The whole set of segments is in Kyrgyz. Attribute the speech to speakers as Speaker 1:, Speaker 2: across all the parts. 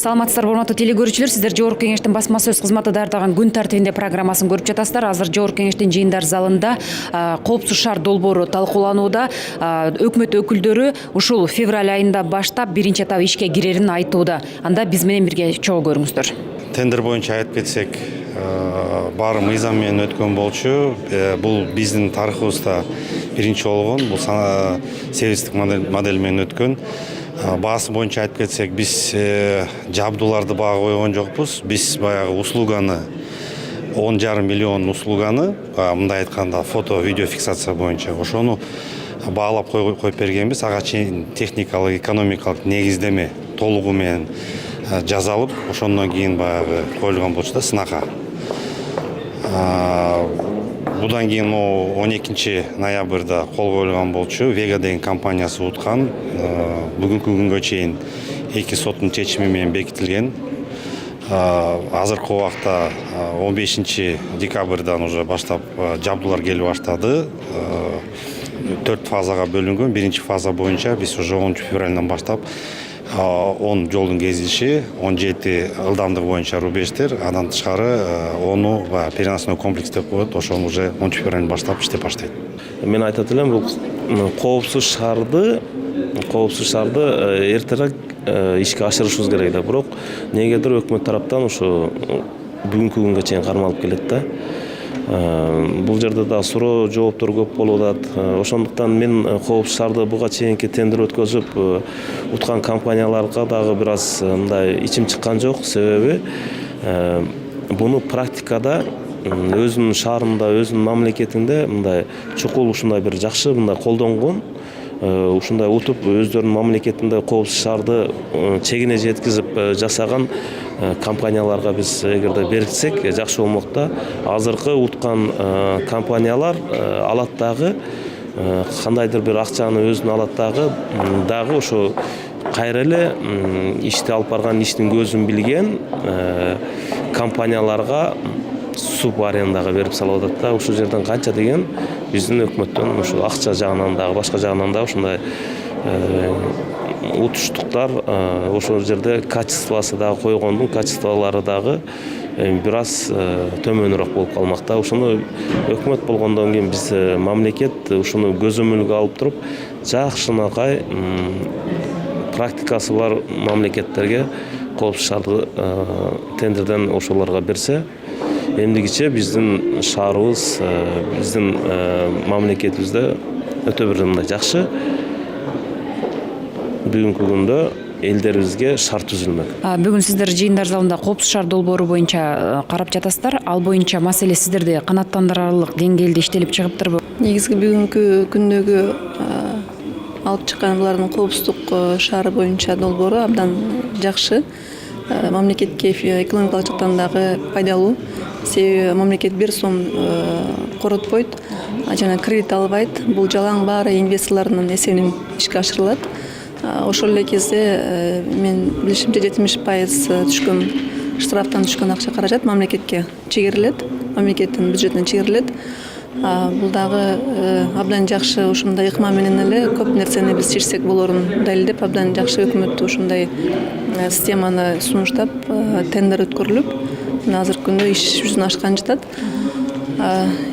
Speaker 1: Саламатсыздарбы, урматтуу теле-көрүүчүлөр, сиздер Жогорку Кеңештин басма сөз кызматы даярдаган күн тартибинде программасын көрүп жатасыздар. Азыр Жогорку Кеңештин жыйындар залында коопсуз шаар долбоору талкууланууда. Өкмөт өкүлдөрү ушул февраль айында баштап биринчи этап ишке кирерин айтууда. Анда биз менен бирге чогуу көрүңүздөр.
Speaker 2: Тендер боюнча айтып кетсек, баары мыйзам менен өткөн болчу. Бул биздин тарыхыбызда биринчи болгон, бул сервистик модель менен өткөн. Баасы боюнча айтып кетсек, биз жабдууларды бага койгон жокпуз. Биз баягы услуганы 10,5 миллион услуганы, мындай айтканда фото, видео фиксация боюнча ошону баалап коюп бергенбиз. Ага чейин техникалык, экономикалык негиздеме толугу менен жазалып, ошондон кийин баягы коюлган болчу да сынакка. Будан кийин 12 ноябрда кол коюлган болчу. Vega деген компаниясы уткан. Бүгүнкү күнгө чейин 2 соттун чечими менен бекитилген. Азыркы убакта 15 декабрдан уже баштап жабдуулар келип баштады. 4 фазага бөлүнгөн. Биринчи фаза боюнча биз уже 10 февралдан баштап 10 жолдун кезиши, 17 ылдамдыгы боюнча рубеждер, андан тышкары 10 переносной комплекс деп коет, ошону уже 10 февралдан баштап иштеп баштайт.
Speaker 3: Мен айтат элем, бул коопсуз шаарды эртерээк ишке ашырышыбыз керек да. Бирок негедир өкмөт тараптан ушу бүгүнкү күнгө чейин кармалып келет да. Бул жерде да суроо жооптор көп болуп атат. Ошондуктан мен коопсуз шаарды буга чейинки тендер өткөзүп уткан компанияларга дагы бир аз мындай ичим чыккан жок. Себеби буну практикада өзүнүн шаарында, өзүнүн мамлекетинде мындай чукул ушундай бир жакшы мындай колдонгон, ушундай утуп өздөрүнүн мамлекетинде коопсуз шаарды чегине жеткизип жасаган компанияларга биз эгерде беркитсек жакшы болмок да. Азыркы уткан компаниялар алат дагы кандайдыр бир акчаны өзүнө алат дагы ошо кайра эле ишти алып барган иштин көзүн билген компанияларга субарендага берип салып атат да. Ушул жерден канча деген биздин өкмөттөн ушу акча жагынан дагы башка жагынан дагы ушундай утуштуктар, ошол жерде качествосы дагы койгондун качестволору дагы бир аз төмөнүрөөк болуп калмакта. Ушуну өкмөт болгондон кийин биз мамлекет ушуну көзөмөлгө алып туруп жакшынакай практикасы бар мамлекеттерге коопсуз шаарды тендерден ошолорго берсе, эмдигиче биздин шаарыбыз, биздин мамлекетибизде өтө бир мындай жакшы бүгүнкү күндө элдерибизге шарт түзүлмөк.
Speaker 1: Бүгүн сиздер жыйындар залында коопсуз шаар долбоору боюнча карап жатасыздар. Ал боюнча маселе сиздерде канааттандырарлык деңгээлде иштелип чыгыптырбы?
Speaker 4: Негизги бүгүнкү күндөгү алып чыккан булардын коопсуздук шаары боюнча долбоору абдан жакшы. Мамлекетке экономикалык жактан дагы пайдалуу. Себеби мамлекет 1 сом коротпойт, жана кредит албайт. Бул жалаң баары инвесторлордун эсебинен ишке ашырылат. Ошол эле кезде мен билишимче 70% түшкөн штрафтан түшкөн акча каражат мамлекетке чегерилет, мамлекеттин бюджетине чегерилет. Бул дагы абдан жакшы, ушундай ыкма менен эле көп нерсени биз чечсек болорун далилдеп, абдан жакшы өкмөт ушундай системаны сунуштап тендер өткөрүлүп, азыркы күндө иш жүзүн ашкан жатат.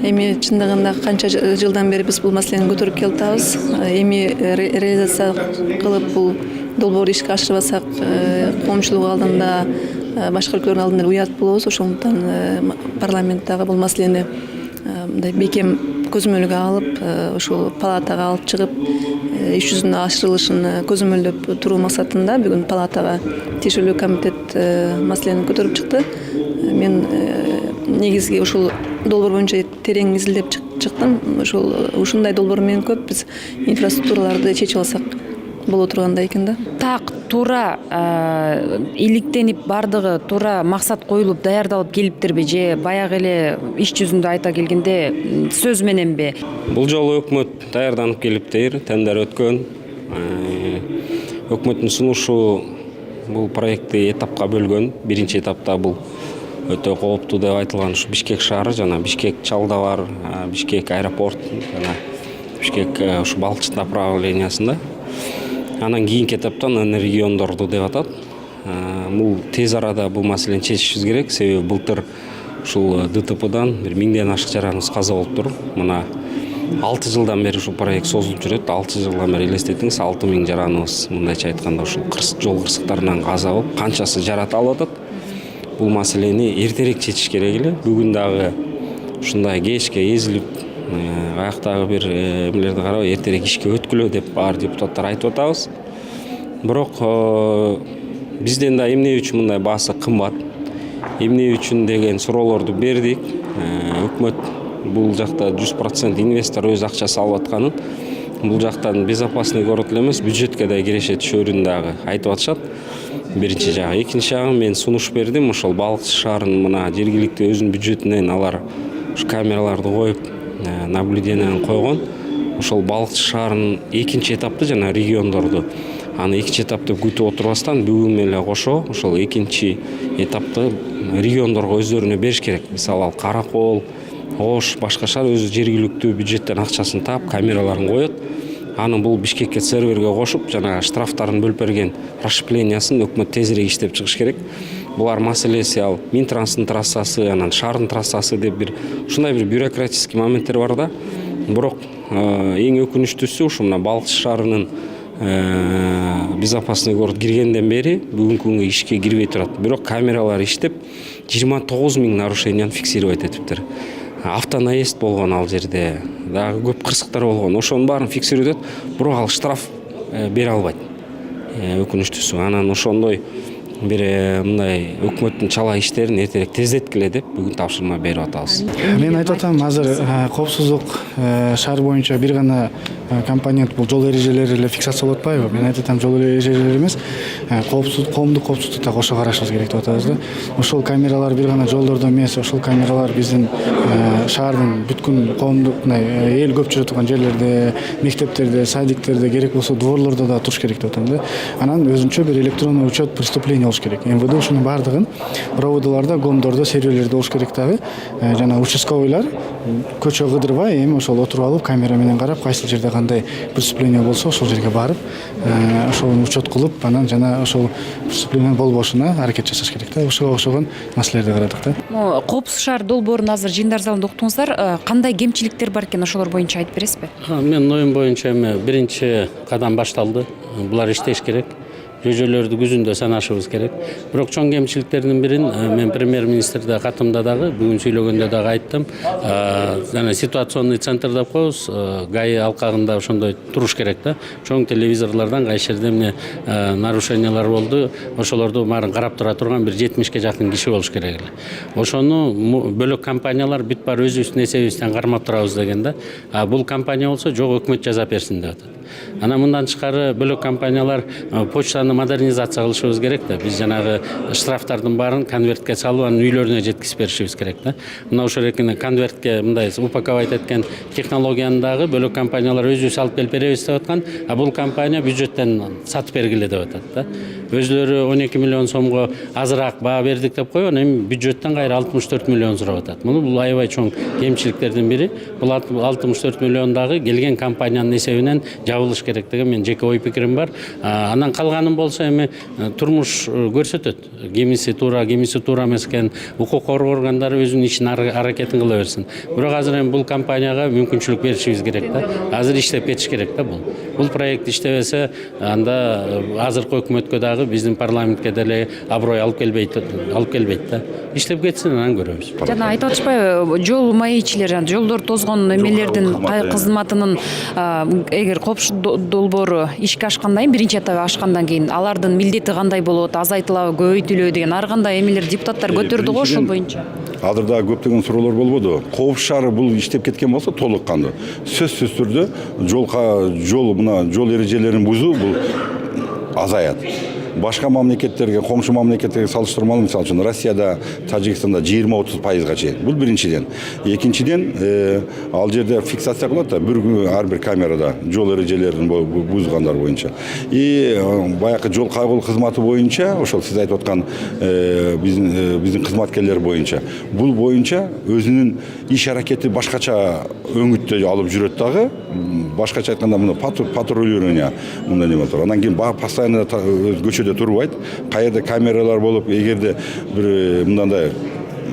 Speaker 4: Эми чындыгында канча жылдан бери биз бул маселени көтөрүп келатабыз. Эми реализация кылып бул долбоорду ишке ашырбасак, коомчулук алдында, башка өлкөлөрдүн алдында уят болобуз. Ошондуктан парламенттагы бул маселени мындай бекем көзөмөлгө алып, ошол палатага алып чыгып, иш жүзүнө ашырылышын көзөмөлдөп туруу максатында бүгүн палатага тиешелүү комитет маселени көтөрүп чыкты. Мен негизги ушул долбоор боюнча терең изилдеп чыктым. Ушундай долбоор менен көп биз инфраструктураларды чечип алсак боло тургандай экен да.
Speaker 1: Так туура иликтенип, бардыгы туура максат коюлуп даярдалып келиптирби же баягы эле иш жүзүндө айта келгенде сөз мененби?
Speaker 5: Бул жолу өкмөт даярданып келиптир, тендер өткөн. Өкмөттүн сунушу бул проектти этапка бөлгөн. Биринчи этапта бул өтө кооптуу деп айтылган ушу Бишкек шаары жана Бишкек Чалда бар, Бишкек аэропорт жана Бишкек ушу балчык направлениясында. Анан кийинки этаптан региондорду деп атат. Бул тез арада бул маселени чечишибиз керек. Себеби былтыр ушул ДТПдан бир 1000ден ашык жараныбыз каза болуптур. Мына 6 жылдан бери ушул проект созулуп жүрөт. 6 жылдан бери элестетиңиз, 6000 жараныбыз мындайча айтканда ушул жол кырсыктарынан каза болуп, канчасы жарат алып атат. Бул маселени эртерээк чечиш керек эле. Бүгүн дагы ушундай кечке эзилип, аяктагы бир эмелерди карабай эртерээк ишке өткүлө деп баар депутаттар айтып атабыз. Бирок бизден да эмне үчүн мындай баасы кымбат, эмне үчүн деген суроолорду бердик. Өкмөт бул жакта 100% инвестор өз акчасы алып атканын, бул жактан безопасный город эле эмес, бюджетке да киреше түшөрүн дагы айтып атышат. Биринчи жагы. Экинчи жагы мен сунуш бердим, ошол Балыкчы шаарынын мына жергиликтүү өзүнүн бюджетинен алар камераларды коюп, наблюдениени койгон. Ошол Балыкчы шаарынын экинчи этапты жана региондорду аны экинчи этапты күтүп отурбастан бүгүн эле кошо ошол экинчи этапты региондорго өздөрүнө бериш керек. Мисалы ал Каракол, Ош, башка шаар өзү жергиликтүү бюджеттен акчасын таап, камераларын коет. Аны бул Бишкекке серверге кошуп, жана штрафтарын бөлүп берген расширениясын өкмөт тезирээк иштеп чыгыш керек. Булар маселеси ал Минтранстын трассасы, анан шаардын трассасы деп бир ушундай бир бюрократический моменттер бар да. Бирок эң өкүнүчтүүсү ушу мына Балыкчы шаарынын безопасный город киргенден бери бүгүнкү күнгө ишке кирбей турат. Бирок камералар иштеп 29 000 нарушенияны фиксировать этиптир. Автонаезд болгон ал жерде, дагы көп кырсыктар болгон. Ошонун баарын фиксировать этет, бирок ал штраф бере албайт. Өкүнүчтүүсү анан ошондой бир мындай өкмөттүн чала иштерин эртерээк тездеткиле деп бүгүн тапшырма берип атабыз.
Speaker 6: Мен айтып атам, азыр коопсуздук шаар боюнча бир гана компонент бул жол эрежелери эле фиксациялап атпайбы? Мен айтып атам, жол эрежелери эмес, коомдук коопсуздукту да кошо карашыбыз керек деп атабыз да. Ошол камералар бир гана жолдордо эмес, ошол камералар биздин шаардын бүткүл коомдук эл көп жүрө турган жерлерде, мектептерде, садиктерде, керек болсо дворлордо да туруш керек деп атам да. Анан өзүнчө бир электронный учет преступления болуш керек. МВД ушунун баардыгын проводолордо, гомдордо, серверлерде болуш керек дагы. Жана участковыйлар көчө кыдырбай, эми ошол отуруп алып, камера менен карап, кайсы жерде кандай преступление болсо, ошол жерге барып, ошол учет кылып, анан жана ошол преступление болбошуна аракет жасаш керек да. Ошого окшогон маселелерди карадык да.
Speaker 1: Коопсуз шаар долбоорун азыр жыйындар залында уктуңуздар. Кандай кемчиликтер бар экен, ошолор боюнча айтып бересизби?
Speaker 7: Менин оюм боюнча эми биринчи кадам башталды. Булар иштеш керек. Жөжөлөрдү күзүндө санашыбыз керек. Бирок чоң кемчиликтердин бирин мен премьер-министрде катымда дагы бүгүн сүйлөгөндө дагы айттым. Жана ситуационный центр деп коебуз, ГАИ алкагында ошондой туруш керек да. Чоң телевизорлордон кайсы жерде эмне нарушениялар болду, ошолорду баарын карап тура турган бир 70ке жакын киши болуш керек эле. Ошону бөлөк компаниялар бүт бар өзүбүздүн эсебибизден кармап турабыз деген да. Бул компания болсо жок өкмөт жазап берсин деп атат. Анан мындан тышкары бөлөк компаниялар почтаны модернизация кылышыбыз керек да. Биз жанагы штрафтардын баарын конвертке салып, анын үйлөрүнө жеткизип беришибиз керек да. Мына ошол экен конвертке мындай упаковать эткен технологияны дагы бөлөк компаниялар өзүбүз алып келип беребиз деп аткан, бул компания бюджеттен сатып бергиле деп атат да. Өзлөрү 12 миллион сомго азыраак баа бердик деп койгон, эми бюджеттен кайра 64 миллион сурап атат. Бул аябай чоң кемчиликтердин бири. Бул 64 миллион дагы келген компаниянын эсебинен жабылыш керек деген мен жеке ой пикирим бар. Анан калганын болсо эми турмуш көрсөтөт. Кимиси туура, кимиси туура эмес экен. Укук коргоо органдары өзүнүн ишин аракетин кыла берсин. Бирок азыр эми бул компанияга мүмкүнчүлүк беришибиз керек да. Азыр иштеп кетиш керек да бул. Бул проект иштебесе, анда азыркы өкмөткө дагы биздин парламентке деле аброй алып келбейт да. Иштеп кетсин, анан көрөбүз.
Speaker 1: Жана айтып атышпайбы, жол маечилер, жолдор тозгон эмелердин кызматынын эгер коопсуз долбоору ишке ашкандан кийин, биринчи этап ашкандан кийин алардын милдети кандай болот, азайтылабы, көбөйтүлөбү деген ар кандай эмелер депутаттар көтөрдү го ошол боюнча.
Speaker 8: Азыр дагы көптөгөн суроолор болбоду. Коопсуз шаары бул иштеп кеткен болсо толук кандуу. Сөзсүз түрдө жол эрежелерин бузуу бул азаят. Башка мамлекеттерге, комшу мамлекеттерге салыштырмалуу, мисалы үчүн Россияда, Тажикстанда 20-30%га чейин. Бул биринчиден. Экинчиден, ал жерде фиксация кылат да, ар бир камерада жол эрежелерин бузгандар боюнча. Баягы жол кайгылуу кызматы боюнча, ошол сиз айтып аткан биздин кызматкерлер боюнча, бул боюнча өзүнүн иш аракети башкача өңүттө алып жүрөт дагы. Башкача айтканда, патрулирование мындай неме бар. Анан кийин постоянно көчөдө жерде турбайт. Каерде камералар болуп, эгерде бир мындандай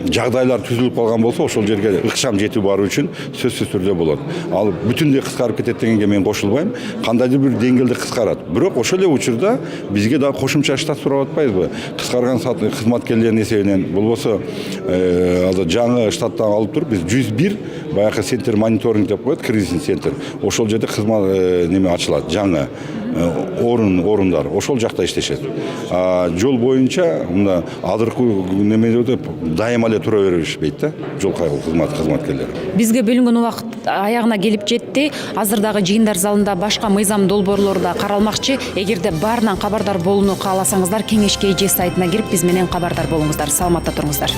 Speaker 8: жагдайлар түзүлүп калган болсо, ошол жерге ыкчам жетип баруу үчүн сөзсүз түрдө болот. Ал бүтүндөй кыскарып кетет дегенге мен кошулбайм. Кандайдыр бир деңгээлде кыскарат. Бирок ошол эле учурда бизге дагы кошумча штат сурап атпайбызбы? Кыскарган кызматкерлердин эсебинен болбосо жаңы штаттан алып туруп биз 101 баягы центр мониторинг деп коет, кризис центр. Ошол жерде кызмат неме ачылат, жаңы орундар. Ошол жакта иштешет. Жол боюнча мына азыркы немеде дайыма эле тура беришпейт да, жол кызматкерлери.
Speaker 1: Бизге бөлүнгөн убакыт аягына келип жетти. Азыр дагы жыйындар залында башка мыйзам долбоорлор да каралмакчы. Эгерде баарынан кабардар болууну кааласаңыздар, кеңешке эже сайтына кирип биз менен кабардар болуңуздар. Саламатта туруңуздар.